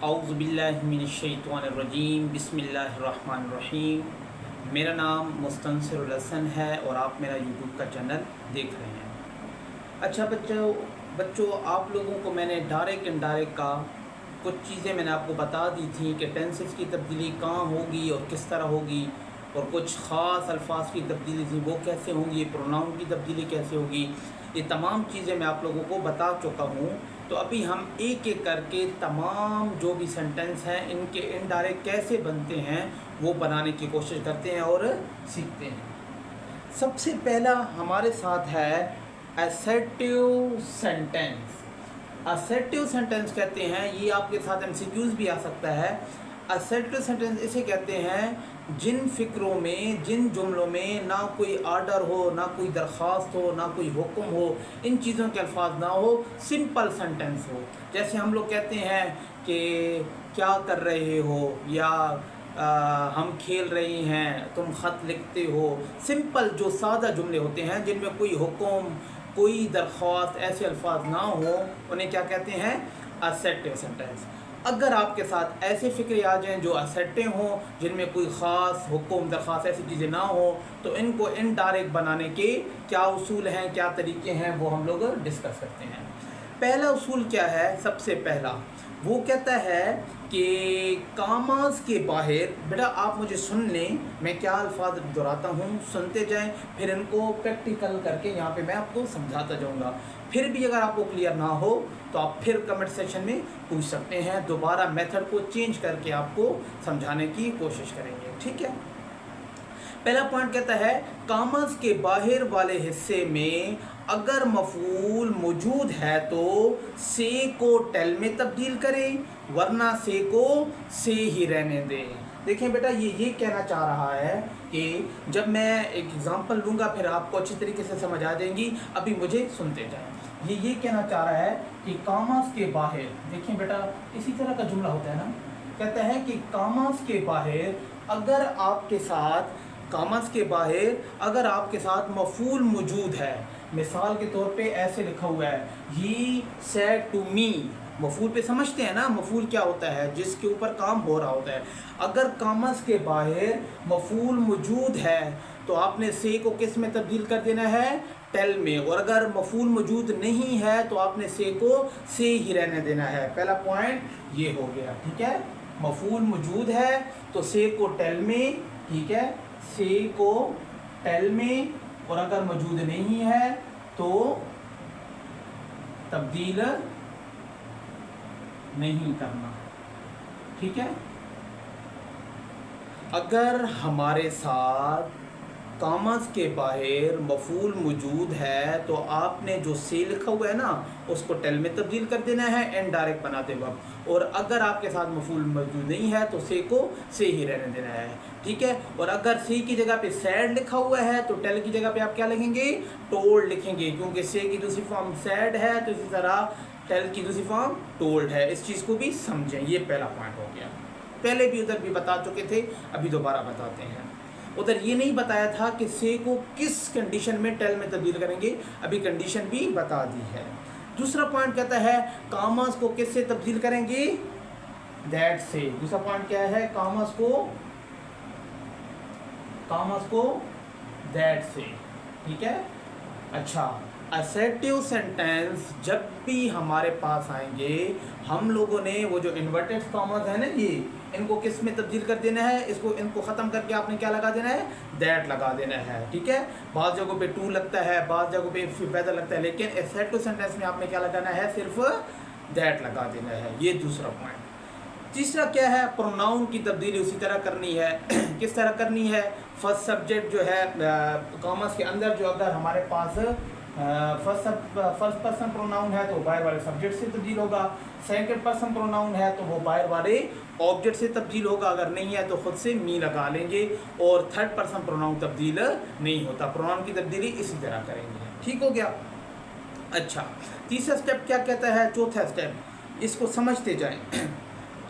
औज़ुबिल्लाहिमिनश्शैतानिर्रजीम बिस्मिल्लाहिर्रहमानिर्रहीम। मेरा नाम मुस्तनसिरुल हसन है और आप मेरा यूट्यूब का चैनल देख रहे हैं। अच्छा बच्चों आप लोगों को मैंने डायरेक्ट इनडायरेक्ट का कुछ चीज़ें मैंने आपको बता दी थी कि टेंसेस की तब्दीली कहाँ होगी और किस तरह होगी, और कुछ ख़ास अल्फाज की तब्दीली थी वो कैसे होंगी, प्रोनाउन की तब्दीली कैसे होगी, ये तमाम चीज़ें मैं आप लोगों को बता चुका हूँ। तो अभी हम एक एक करके तमाम जो भी सेंटेंस हैं इनके इनडायरेक्ट कैसे बनते हैं वो बनाने की कोशिश करते हैं और सीखते हैं। सबसे पहला हमारे साथ है असर्टिव सेंटेंस। असर्टिव सेंटेंस कहते हैं, ये आपके साथ एमसीक्यूज़ भी आ सकता है। असर्टिव सेंटेंस इसे कहते हैं जिन फ़िक्रों में, जिन जुमलों में ना कोई आर्डर हो, ना कोई दरख्वास्त हो, ना कोई हुक्म हो, इन चीज़ों के अल्फाज ना हो, सिंपल सेंटेंस हो। जैसे हम लोग कहते हैं कि क्या कर रहे हो, या हम खेल रहे हैं, तुम ख़त लिखते हो। सिंपल जो सादा जुमले होते हैं जिनमें कोई हुक्म, कोई दरख्वास्त, ऐसे अल्फाज ना हो, उन्हें क्या कहते हैं? Assertive sentence. अगर आपके साथ ऐसे फ़िक्रे आ जाएँ जो असर्टिव हों, जिनमें कोई ख़ास हुक्म, दरख्वास्त, ऐसी चीज़ें ना हो, तो इनको इनडायरेक्ट बनाने के क्या उसूल हैं, क्या तरीके हैं, वो हम लोग डिस्कस करते हैं। पहला उसूल क्या है? सबसे पहला वो कहता है कि कामास के बाहर, बेटा आप मुझे सुन लें, मैं क्या अल्फाज दोहराता हूँ, सुनते जाएं, फिर इनको प्रैक्टिकल करके यहाँ पे मैं आपको समझाता जाऊँगा। फिर भी अगर आपको क्लियर ना हो तो आप फिर कमेंट सेक्शन में पूछ सकते हैं, दोबारा मेथड को चेंज करके आपको समझाने की कोशिश करेंगे, ठीक है। पहला पॉइंट कहता है कामस के बाहर वाले हिस्से में अगर मफूल मौजूद है तो से को टेल में तब्दील करें, वरना से को से ही रहने दें। देखें बेटा, ये कहना चाह रहा है कि जब मैं एक एग्जांपल लूँगा फिर आपको अच्छी तरीके से समझ आ जाएंगी, अभी मुझे सुनते जाएं। ये कहना चाह रहा है कि कामस के बाहर, देखें बेटा इसी तरह का जुमला होता है ना, कहता है कि कामस के बाहर अगर आपके साथ, कामस के बाहर अगर आपके साथ मफूल मौजूद है, मिसाल के तौर पे ऐसे लिखा हुआ है ही सेड टू मी। मफूल पे समझते हैं ना, मफूल क्या होता है? जिसके ऊपर काम हो रहा होता है। अगर कामस के बाहर मफूल मौजूद है तो आपने से को किस में तब्दील कर देना है? टेल में। और अगर मफूल मौजूद नहीं है तो आपने से को से ही रहने देना है। पहला पॉइंट ये हो गया, ठीक है। मफूल मौजूद है तो से को टेल में, ठीक है, से को टेल में, और अगर मौजूद नहीं है तो तब्दील नहीं करना, ठीक है। अगर हमारे साथ कामस के बाहर मफूल मौजूद है तो आपने जो से लिखा हुआ है ना उसको टेल में तब्दील कर देना है इनडायरेक्ट बनाते वक्त। और अगर आपके साथ मफूल मौजूद नहीं है तो से को से ही रहने देना है, ठीक है। और अगर से की जगह पे सैड लिखा हुआ है तो टेल की जगह पे आप क्या लिखेंगे? टोल्ड लिखेंगे, क्योंकि से की दूसरी फॉर्म सैड है, तो इसी तरह टेल की दूसरी फॉर्म टोल्ड है। इस चीज़ को भी समझें। ये पहला पॉइंट हो गया। पहले भी उधर भी बता चुके थे, अभी दोबारा बताते हैं। उधर ये नहीं बताया था कि से को किस कंडीशन में टेल में तब्दील करेंगे, अभी कंडीशन भी बता दी है। दूसरा पॉइंट कहता है कामस को किस से तब्दील करेंगे? दैट से। दूसरा पॉइंट क्या है? कामस को दैट से, ठीक है। अच्छा, असर्टिव सेंटेंस जब भी हमारे पास आएंगे हम लोगों ने वो जो इन्वर्टेड कॉमास है ना, ये इनको किस में तब्दील कर देना है? इनको ख़त्म करके आपने क्या लगा देना है? दैट लगा देना है, ठीक है। बाज़ जगहों पे टू लगता है, बाज़ जगहों पे वेदर लगता है, लेकिन असर्टिव सेंटेंस में आपने क्या लगाना है? सिर्फ दैट लगा देना है। ये दूसरा पॉइंट। तीसरा क्या है? प्रोनाउन की तब्दीली उसी तरह करनी है। किस तरह करनी है? फर्स्ट सब्जेक्ट जो है कॉमर्स के अंदर, जो अगर हमारे पास फर्स्ट पर्सन प्रोनाउन है तो बाहर वाले सब्जेक्ट से तब्दील होगा। सेकंड पर्सन प्रोनाउन है तो वो बाहर वाले ऑब्जेक्ट से तब्दील होगा। अगर नहीं है तो खुद से मी लगा लेंगे। और थर्ड पर्सन प्रोनाउन तब्दील नहीं होता। प्रोनाउन की तब्दीली इसी तरह करेंगे, ठीक हो गया। अच्छा, तीसरा स्टेप क्या कहता है? चौथा स्टेप, इसको समझते जाएं।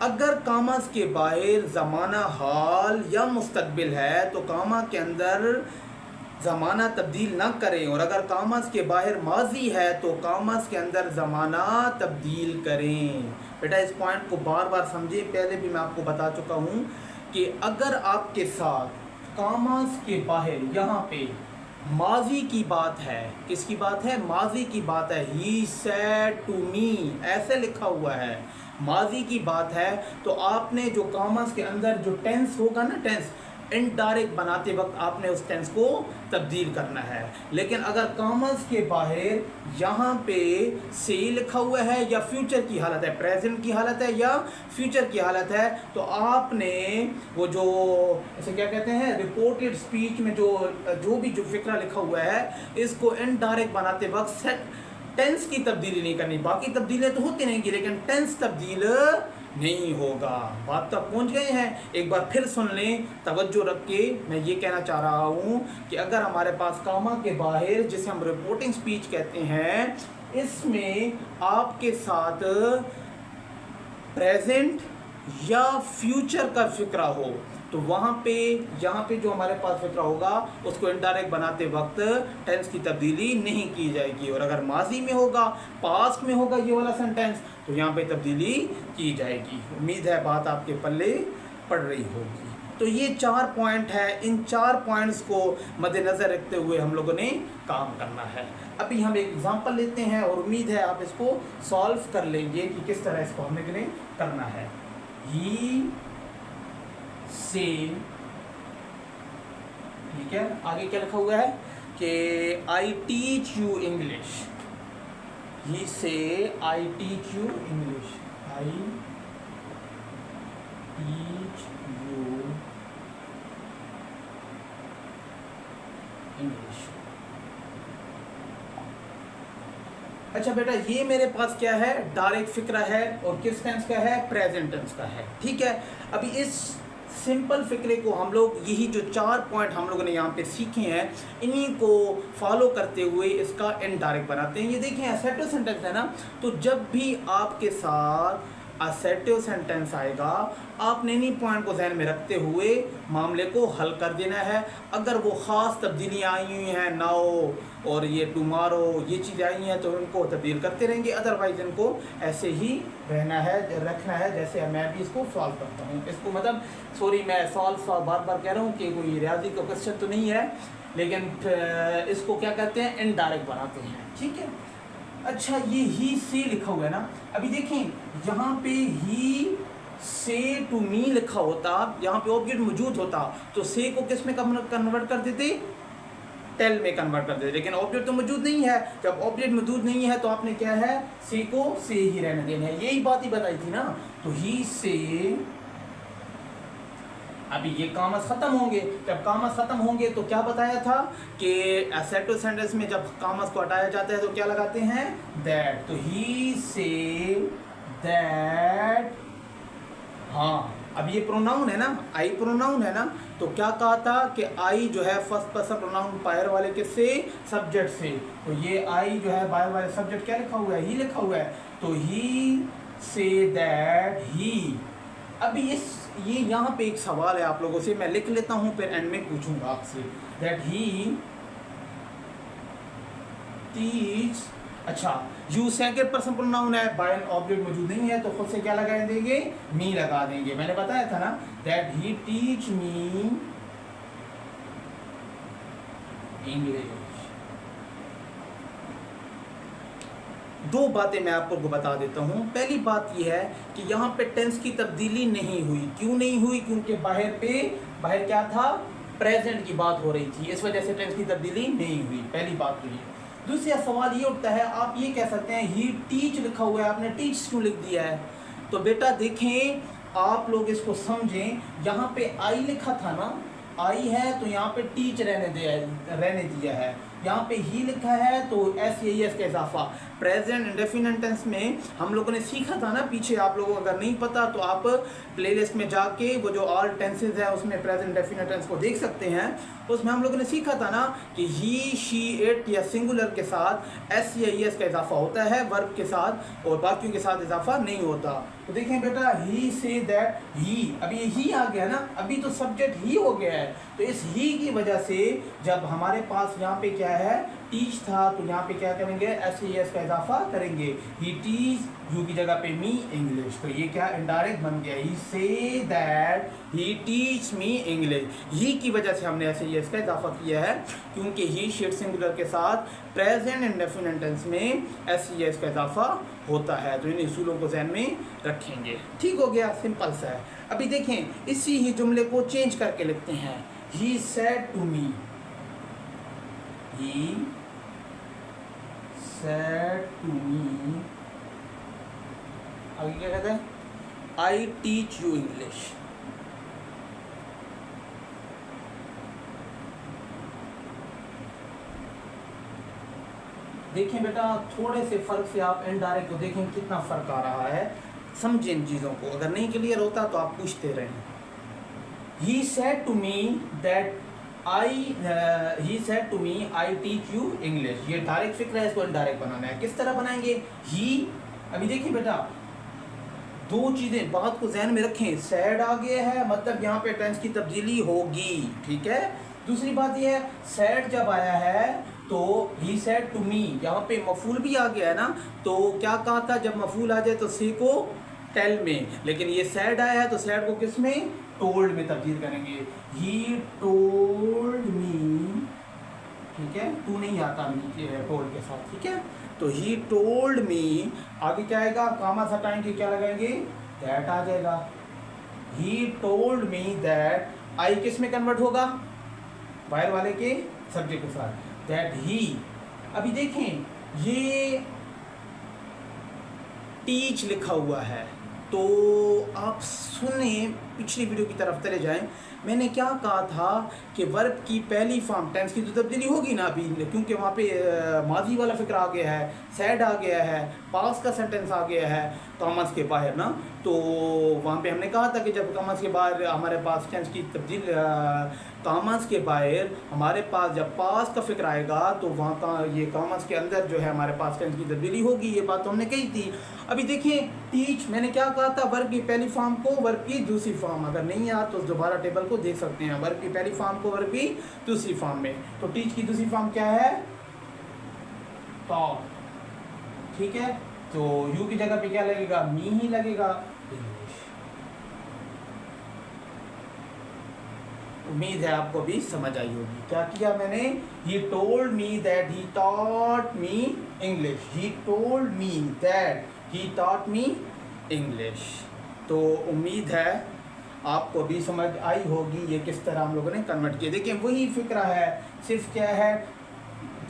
अगर कामस के बाहर ज़माना हाल या मुस्तकबिल है तो कामा के अंदर ज़माना तब्दील ना करें, और अगर कामस के बाहर माजी है तो कामस के अंदर ज़माना तब्दील करें। बेटा इस पॉइंट को बार बार समझें, पहले भी मैं आपको बता चुका हूँ कि अगर आपके साथ कामस के बाहर यहाँ पे माजी की बात है, किसकी बात है, माजी की बात है, ही सेड टू मी ऐसे लिखा हुआ है, माजी की बात है, तो आपने जो कामस के अंदर जो टेंस होगा ना, टेंस इनडायरेक्ट बनाते वक्त आपने उस टेंस को तब्दील करना है। लेकिन अगर कामस के बाहर यहाँ पे से लिखा हुआ है या फ्यूचर की हालत है, प्रेजेंट की हालत है या फ्यूचर की हालत है, तो आपने वो जो इसे क्या कहते हैं, रिपोर्टेड स्पीच में जो फिक्रा लिखा हुआ है, इसको इनडायरेक्ट बनाते वक्त सेट टेंस की तब्दीली नहीं करनी। बाकी तब्दीलें तो होती रहेंगी लेकिन टेंस तब्दील नहीं होगा। बात तक पहुंच गए हैं, एक बार फिर सुन लें तवज्जो रख के। मैं ये कहना चाह रहा हूँ कि अगर हमारे पास कामा के बाहर, जिसे हम रिपोर्टिंग स्पीच कहते हैं, इसमें आपके साथ प्रेजेंट या फ्यूचर का फिक्रा हो, तो वहाँ पे यहाँ पे जो हमारे पास फिक्रा होगा उसको इनडायरेक्ट बनाते वक्त टेंस की तब्दीली नहीं की जाएगी। और अगर माजी में होगा, पास्ट में होगा ये वाला सेंटेंस, तो यहाँ पे तब्दीली की जाएगी। उम्मीद है बात आपके पल्ले पड़ रही होगी। तो ये 4 पॉइंट है, इन 4 पॉइंट्स को मद्देनज़र रखते हुए हम लोगों ने काम करना है। अभी हम एक एग्जांपल लेते हैं और उम्मीद है आप इसको सॉल्व कर लेंगे कि किस तरह इसको हमने करना है। ही से, ठीक है, आगे क्या लिखा हुआ है कि आई टीच यू इंग्लिश। ही से आई teach you English, I teach you English. अच्छा बेटा, ये मेरे पास क्या है, डायरेक्ट फिक्रा है, और किस टेंस का है, प्रेजेंट टेंस का है। ठीक है, अभी इस सिंपल फिक्रे को हम लोग, यही जो 4 पॉइंट हम लोगों ने यहाँ पे सीखे हैं, इन्हीं को फॉलो करते हुए इसका इनडायरेक्ट बनाते हैं। ये देखें असर्टिव सेंटेंस है ना, तो जब भी आपके साथ असर्टिव सेंटेंस आएगा, आपने इन्हीं पॉइंट को ध्यान में रखते हुए मामले को हल कर देना है। अगर वो ख़ास तब्दीलियाँ आई हुई हैं, नाउ और ये टुमारो, ये चीज़ें आई हैं, तो उनको तब्दील करते रहेंगे, अदरवाइज इनको ऐसे ही रखना है जैसे मैं भी इसको सॉल्व करता हूँ। इसको मतलब सॉरी, मैं सॉल्व बार बार कह रहा हूँ कि कोई रियाजी का क्वेश्चन तो नहीं है, लेकिन इसको क्या कहते हैं, इनडायरेक्ट बनाते हैं। ठीक है, अच्छा ये ही से लिखा हुआ है ना, अभी देखें यहाँ पे ही से टू मी लिखा होता, यहाँ पे ऑब्जेक्ट मौजूद होता, तो से को किस में कन्वर्ट कर देते, टेल में कन्वर्ट कर देते, लेकिन ऑब्जेक्ट तो मौजूद नहीं है। जब ऑब्जेक्ट मौजूद नहीं है तो आपने क्या है, से को से ही रहने देना है, यही बात ही बताई थी ना। तो ही से, अभी ये कामस ख़त्म होंगे, जब कामस ख़त्म होंगे तो क्या बताया था कि असर्टिव सेंटेंस में जब कामस को हटाया जाता है तो क्या लगाते हैं, दैट। तो ही से दैट, हाँ अब ये प्रोनाउन है ना, आई प्रोनाउन है ना, तो क्या कहा था कि आई जो है फर्स्ट पर्सन प्रोनाउन बायर वाले के से, सब्जेक्ट से, तो ये आई जो है बायर वाले सब्जेक्ट क्या लिखा हुआ है, ही लिखा हुआ है, तो ही से दैट ही। अभी ये यहाँ पे एक सवाल है आप लोगों से, मैं लिख लेता हूँ फिर एंड में पूछूंगा आपसे, दैट ही टीच, अच्छा यू सेकंड पर्सन प्रोनाउन है, बाय ऑब्जेक्ट मौजूद नहीं है, तो खुद से क्या लगा देंगे, मी लगा देंगे। मैंने बताया था ना, that he teach me English. 2 बातें मैं आपको बता देता हूँ। पहली बात यह है कि यहाँ पे टेंस की तब्दीली नहीं हुई। क्यों नहीं हुई? क्योंकि बाहर क्या था, प्रेजेंट की बात हो रही थी, इस वजह से टेंस की तब्दीली नहीं हुई। पहली बात तो ये। दूसरा सवाल ये उठता है, आप ये कह सकते हैं ही टीच लिखा हुआ है, आपने टीच क्यों लिख दिया है? तो बेटा देखें, आप लोग इसको समझें, यहाँ पे आई लिखा था ना, आई है तो यहाँ पे टीच रहने दिया है, यहाँ पे ही लिखा है तो एस का इजाफा। प्रेजेंट इंडेफिनिट टेंस में हम लोगों ने सीखा था ना पीछे, आप लोगों को अगर नहीं पता तो आप प्लेलिस्ट में जाके वो जो ऑल टेंसेज है उसमें प्रेजेंट इंडेफिनिट टेंस को देख सकते हैं। उसमें हम लोगों ने सीखा था ना कि ही, शी, इट या सिंगुलर के साथ एस या ईएस का इजाफा होता है, वर्ब के साथ, और बाकियों के साथ इजाफा नहीं होता। तो देखें बेटा, ही से दैट, ही, अभी ही आ गया ना, अभी तो सब्जेक्ट ही हो गया है, तो इस ही की वजह से जब हमारे पास यहाँ पे क्या है, टीच था, तो यहाँ पे क्या करेंगे, एस ई एस का इजाफा करेंगे, ही टीच, यू की जगह पे मी इंग्लिश, तो ये क्या इनडायरेक्ट बन गया, he said that he teach me English. ही की वजह से हमने एस ई एस का इजाफा किया है, क्योंकि ही शिफ्ट सिंगुलर के साथ प्रेजेंट इंडेफिनिट टेंस में एस ई एस का इजाफा होता है। तो इन उसूलों को ध्यान में रखेंगे। ठीक हो गया, सिंपल सा है। अभी देखें, इसी ही जुमले को चेंज करके लिखते हैं, he said to me, he said to me, आगे क्या कहते हैं, आई टीच यू इंग्लिश। देखें बेटा, थोड़े से फर्क से आप इनडायरेक्ट को देखें कितना फर्क आ रहा है, समझें इन चीज़ों को। अगर नहीं क्लियर होता तो आप पूछते रहें। He said to me that he said to me I teach you English. ये डायरेक्ट फिक्र है, इसको इनडायरेक्ट बनाना है। किस तरह बनाएंगे, ही, अभी देखिए बेटा, दो चीज़ें बात को ध्यान में रखें, सैड आ गया है मतलब यहाँ पे टेंस की तब्दीली होगी, ठीक है। दूसरी बात यह है, सैड जब आया है तो ही सेड टू मी, यहाँ पे मफूल भी आ गया है ना, तो क्या कहा था, जब मफूल आ जाए तो से को टेल में, लेकिन ये सैड आया है तो सैड को किस में, टोल्ड में तब्दील करेंगे, ही टोल्ड मी, ठीक है, टू नहीं आता टोल्ड के साथ, ठीक है। तो ही टोल्ड मी, आगे क्या आएगा, कामा हटाएंगे, क्या लगाएंगे, दैट आ जाएगा। ही टोल्ड मी दैट, आई किस में कन्वर्ट होगा, बाहर वाले के सब्जेक्ट के साथ, दैट ही। अभी देखें, ये टीच लिखा हुआ है, तो आप सुने, पिछली वीडियो की तरफ चले जाएं। मैंने क्या कहा था कि वर्ब की पहली फॉर्म, टेंस की तो तब्दीली होगी ना अभी, क्योंकि वहाँ पे माजी वाला फिक्र आ गया है, सैड आ गया है, पास का सेंटेंस आ गया है कॉमर्स के बाहर ना, तो वहाँ पे हमने कहा था कि जब कॉमर्स के बाहर हमारे पास टेंस की तब्दील, कॉमर्स के बाहर हमारे पास जब पास का फिक्र आएगा तो वहाँ का ये कॉमर्स के अंदर जो है हमारे पास टेंस की तब्दीली होगी, ये बात तो हमने कही थी। अभी देखिए, टीच, मैंने क्या कहा था, वर्ब की पहली फॉर्म को वर्ब की दूसरी फॉर्म, अगर नहीं आ तो दोबारा टेबल को देख सकते हैं, वर्ब की पहली फॉर्म को वर्ब की दूसरी फॉर्म में। तो टीच की दूसरी फॉर्म क्या है, टॉप, ठीक है। तो यू की जगह पे क्या लगेगा, मी ही लगेगा, उम्मीद है आपको भी समझ आई होगी। क्या किया मैंने, he told me that he taught me English, he told me that he taught me English. तो उम्मीद है आपको भी समझ आई होगी ये किस तरह हम लोगों ने कन्वर्ट किया। देखिए वही फिक्रा है, सिर्फ क्या है,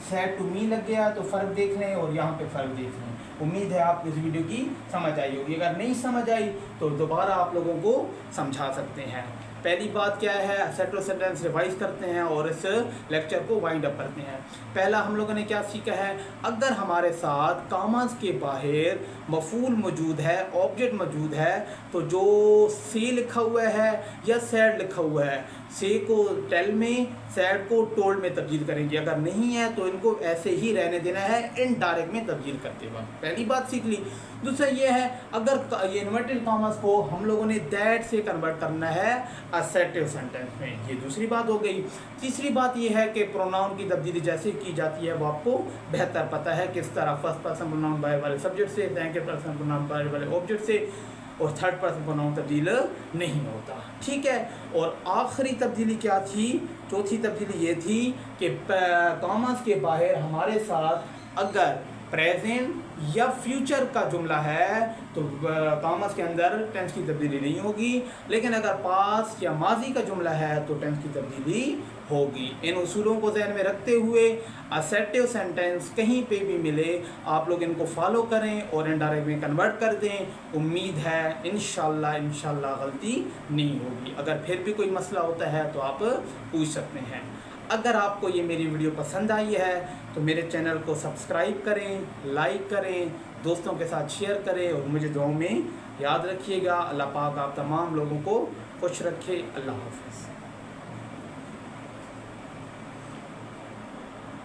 सेड टू मी लग गया तो फ़र्क देख लें और यहाँ पे फ़र्क देख लें। उम्मीद है आपको इस वीडियो की समझ आई होगी। अगर नहीं समझ आई तो दोबारा आप लोगों को समझा सकते हैं। पहली बात क्या है, सेट ऑफ सेंटेंस रिवाइज करते हैं और इस लेक्चर को वाइंड अप करते हैं। पहला हम लोगों ने क्या सीखा है, अगर हमारे साथ कॉमास के बाहर मफूल मौजूद है, ऑब्जेक्ट मौजूद है, तो जो से लिखा हुआ है या सैड लिखा हुआ है, से को टेल में, सैड को टोल्ड में तब्दील करेंगे। अगर नहीं है तो इनको ऐसे ही रहने देना है इनडायरेक्ट में तब्दील करते वक्त। पहली बात सीख ली। दूसरा ये है, अगर ये इन्वर्टेड कॉमास को हम लोगों ने दैट से कन्वर्ट करना है असर्टिव सेंटेंस में, ये दूसरी बात हो गई। तीसरी बात ये है कि प्रोनाउन की तब्दीली जैसे की जाती है वो आपको बेहतर पता है किस तरह, फर्स्ट पर्सन प्रोनाउन बाय वाले सब्जेक्ट से, सेकंड पर्सन प्रोनाउन बाय वाले ऑब्जेक्ट से, और थर्ड पर्सन प्रोनाउन तब्दील नहीं होता, ठीक है। और आखिरी तब्दीली क्या थी, चौथी तब्दीली ये थी कि कॉमास के बाहर हमारे साथ अगर प्रेजेंट या फ्यूचर का जुमला है तो कॉमास के अंदर टेंस की तब्दीली नहीं होगी, लेकिन अगर पास या माजी का जुमला है तो टेंस की तब्दीली होगी। इन उसूलों को ध्यान में रखते हुए असर्टिव सेंटेंस कहीं पे भी मिले आप लोग इनको फॉलो करें और इनडायरेक्ट में कन्वर्ट कर दें। उम्मीद है इंशाल्लाह गलती नहीं होगी। अगर फिर भी कोई मसला होता है तो आप पूछ सकते हैं। अगर आपको ये मेरी वीडियो पसंद आई है तो मेरे चैनल को सब्सक्राइब करें, लाइक करें, दोस्तों के साथ शेयर करें और मुझे दुआओं में याद रखिएगा। अल्लाह पाक आप तमाम लोगों को खुश रखे। अल्लाह हाफ़िज़।